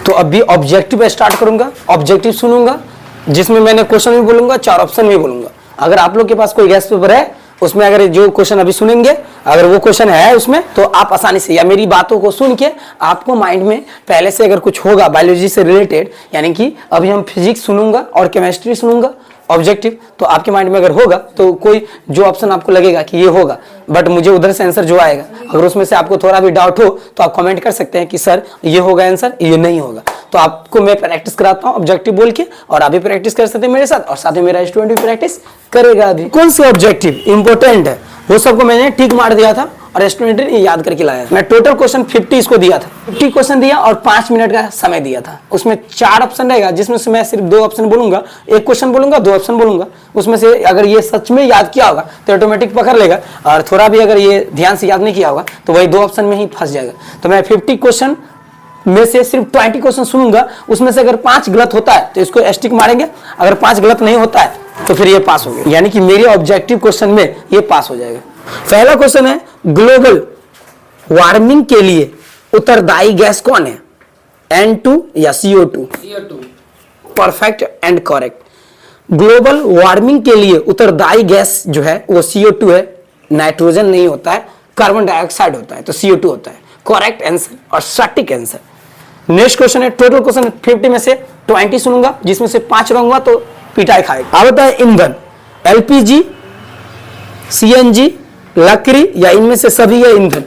तो अभी ऑब्जेक्टिव पे स्टार्ट करूंगा, ऑब्जेक्टिव सुनूंगा जिसमें मैंने क्वेश्चन भी बोलूंगा, 4 ऑप्शन भी बोलूंगा। अगर आप लोग के पास कोई गैस पेपर है उसमें अगर जो क्वेश्चन अभी सुनेंगे अगर वो क्वेश्चन है उसमें, तो आप आसानी से या मेरी बातों को सुन के आपको माइंड में पहले से अगर कुछ होगा बायोलॉजी से रिलेटेड, यानी कि अभी हम फिजिक्स सुनूंगा और केमिस्ट्री सुनूंगा ऑब्जेक्टिव, तो आपके माइंड में अगर होगा तो कोई जो ऑप्शन आपको लगेगा कि ये होगा, बट मुझे उधर से आंसर जो आएगा अगर उसमें से आपको थोड़ा भी डाउट हो तो आप कमेंट कर सकते हैं कि सर ये होगा आंसर, ये नहीं होगा। तो आपको मैं प्रैक्टिस कराता हूँ ऑब्जेक्टिव बोल के, और आप भी प्रैक्टिस कर सकते हैं मेरे साथ, और साथ में मेरा स्टूडेंट भी प्रैक्टिस करेगा। अभी कौन से ऑब्जेक्टिव इंपॉर्टेंट है वो सबको मैंने टिक मार दिया था और स्टूडेंट ने याद करके लाया। मैं टोटल क्वेश्चन 50 इसको दिया था, 50 क्वेश्चन दिया और 5 मिनट का समय दिया था। उसमें 4 ऑप्शन रहेगा जिसमें से मैं सिर्फ 2 ऑप्शन बोलूंगा, एक क्वेश्चन बोलूंगा, 2 ऑप्शन बोलूंगा। उसमें से अगर ये सच में याद किया होगा तो ऑटोमेटिक पकड़ लेगा, और थोड़ा भी अगर ये ध्यान से याद नहीं किया होगा तो वही 2 ऑप्शन में ही फंस जाएगा। तो मैं 50 क्वेश्चन में से सिर्फ 20 क्वेश्चन सुनूंगा, उसमें से अगर 5 गलत होता है तो इसको स्टिक मारेंगे, अगर 5 गलत नहीं होता है तो फिर ये पास हो गया, यानी कि मेरे ऑब्जेक्टिव क्वेश्चन में ये पास हो जाएगा। पहला क्वेश्चन है ग्लोबल वार्मिंग के लिए उत्तरदायी गैस कौन है, N2 या CO2? Perfect and correct. Global warming के लिए उत्तरदायी गैस जो है वो CO2 है, नाइट्रोजन नहीं होता है, कार्बन डाइऑक्साइड होता है, तो CO2 होता है। करेक्ट आंसर और सटीक आंसर। नेक्स्ट क्वेश्चन है, टोटल क्वेश्चन 50 में से 20 सुनूंगा जिसमें से 5 रॉन्ग हुआ तो पिटाई खाएगा। अब होता है ईंधन, LPG, CNG, लकड़ी या इनमें से सभी है ईंधन?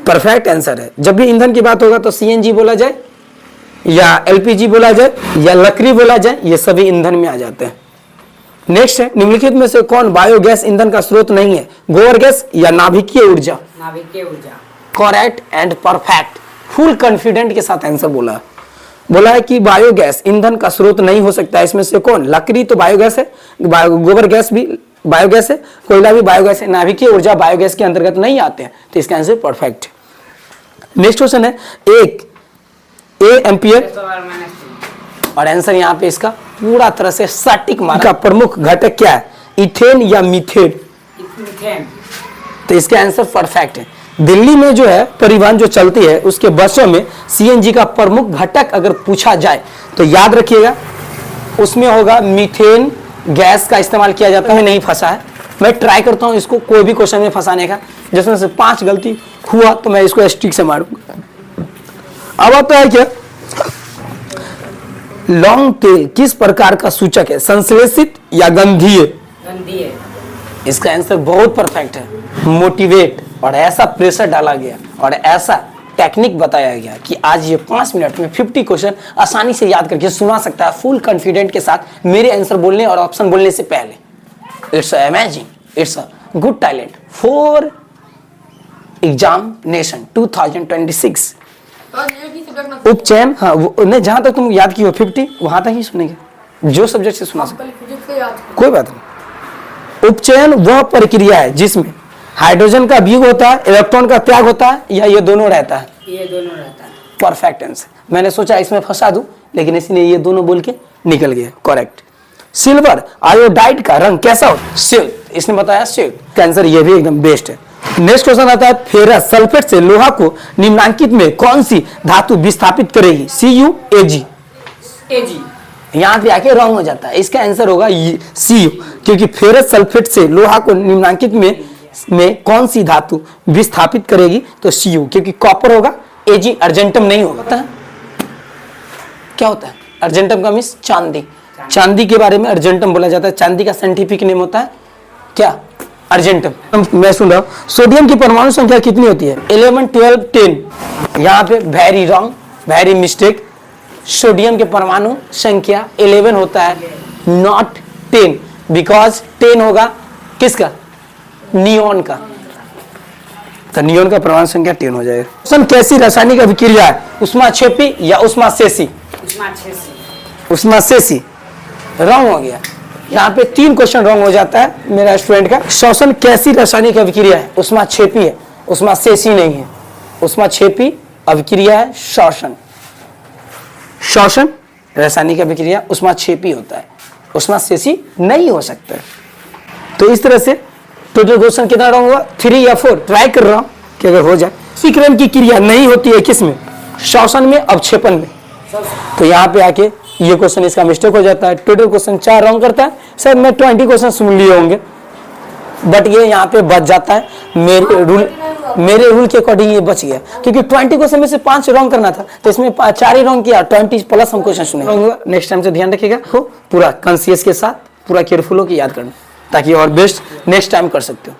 परफेक्ट आंसर है। जब भी ईंधन की बात होगा तो CNG बोला जाए या LPG बोला जाए या लकड़ी बोला जाए, ये सभी ईंधन में आ जाते हैं। नेक्स्ट है, निम्नलिखित में से कौन बायोगैस ईंधन का स्रोत नहीं है, गोबर गैस या नाभिकीय ऊर्जा? नाभिकीय ऊर्जा। Correct and perfect, full confident के साथ आंसर बोला है कि बायोगैस ईंधन का स्रोत नहीं हो सकता है। इसमें से कौन? लकड़ी तो बायोगैस है, गोबर गैस भी बायोगैस है, कोयला भी बायोगैस है, नाभिकीय ऊर्जा बायोगैस के अंतर्गत नहीं आते हैं, तो इसका आंसर परफेक्ट। नेक्स्ट क्वेश्चन है, 1 एम्पियर, और आंसर यहाँ पे इसका पूरा तरह से सटीक मारा। का प्रमुख घटक क्या है, इथेन या मीथेन? तो इसका आंसर परफेक्ट है। दिल्ली में जो है परिवहन जो चलती है उसके बसों में CNG का प्रमुख घटक अगर पूछा जाए तो याद रखिएगा उसमें होगा मीथेन गैस का इस्तेमाल किया जाता है। नहीं फंसा है, मैं ट्राई करता हूं इसको कोई भी क्वेश्चन में फंसाने का, जिसमें से 5 गलती हुआ तो मैं इसको स्टिक से मारूंगा। अब आता है क्या, लौंग तेल किस प्रकार का सूचक है, संश्लेषित या गंधीय? गंधीय। इसका आंसर बहुत परफेक्ट है, मोटिवेट। और ऐसा प्रेशर डाला गया और ऐसा टेक्निक बताया गया कि आज ये 5 मिनट में 50 क्वेश्चन आसानी से याद करके सुना सकता है फुल कॉन्फिडेंट के साथ मेरे आंसर बोलने और ऑप्शन बोलने से पहले। It's amazing, it's a good talent for examination 2026। उपचयन, हाँ नहीं, जहां तक तुम याद की हो 50 वहां तक ही सुनेंगे, जो सब्जेक्ट से सुना सकते, कोई बात नहीं। उपचयन वह प्रक्रिया है जिसमें हाइड्रोजन का वियोग होता है, इलेक्ट्रॉन का त्याग होता है, या ये दोनों रहता है? ये दोनों रहता है। Perfect answer. मैंने सोचा इसमें फंसा दूं लेकिन इसने ये दोनों बोल के निकल गया। करेक्ट। सिल्वर आयोडाइड का रंग कैसा होता है? श्वेत। इसने बताया श्वेत, का आंसर ये भी एकदम बेस्ट है। नेक्स्ट क्वेश्चन आता है, फेरस सल्फेट से लोहा को निम्नांकित में कौन सी धातु विस्थापित करेगी, CU, AG? यहाँ पे आके रॉन्ग हो जाता है, इसका आंसर होगा CU, क्योंकि फेरस सल्फेट से लोहा को निम्नांकित में कौन सी धातु विस्थापित करेगी, तो CU, क्योंकि कॉपर होगा, AG अर्जेंटम नहीं होगा। क्या होता है अर्जेंटम का? मींस चांदी। चांदी के बारे में अर्जेंटम बोला जाता है, चांदी का साइंटिफिक नेम होता है क्या, अर्जेंटम। मैं सुन रहा हूं, सोडियम की परमाणु संख्या कितनी होती है, 11, 12, 10? यहाँ पे very wrong, very mistake. Sodium के परमाणु संख्या 11 होता है, नॉट 10, बिकॉज 10 होगा किसका, नियोन का, तो नियोन का परमाणु संख्या 10 हो जाएगा। क्वेश्चन, कैसी रासायनिक अभिक्रिया है, उष्माक्षेपी या उष्माशेषी? उष्माशेषी रॉन्ग हो गया। यहाँ पे 3 क्वेश्चन रॉन्ग हो जाता है मेरा स्टूडेंट का। श्वसन कैसी रासायनिक अभिक्रिया है, उष्माक्षेपी है, उष्माशेषी नहीं है। उष्माक्षेपी अभिक्रिया है श्वसन, श्वसन रासायनिक अभिक्रिया उष्माक्षेपी होता है, उष्माशेषी नहीं हो सकता है। तो इस तरह से टोटल क्वेश्चन कितना रॉन्ग हुआ, 3 या 4? ट्राई कर रहा हूं कि अगर हो जाए। शीकरण की क्रिया नहीं होती है किसमें, श्वसन में, अवक्षेपण में। तो यहाँ पे आके ये क्वेश्चन इसका मिस्टेक हो जाता है। टोटल क्वेश्चन 4 रॉन्ग करता है। सर मैं 20 क्वेश्चन सुन लिए होंगे, बट ये यहाँ पे बच जाता है। मेरे रूल के अकॉर्डिंग ये बच गया, क्योंकि 20 क्वेश्चन में से 5 रॉन्ग करना था, तो इसमें 4 ही रॉन्ग किया, 20 प्लस हम क्वेश्चन सुने। नेक्स्ट टाइम से ध्यान रखिएगा, हो पूरा कॉन्शियस के साथ, पूरा केयरफुल होकर याद करना, ताकि और बेस्ट नेक्स्ट टाइम कर सकते हो।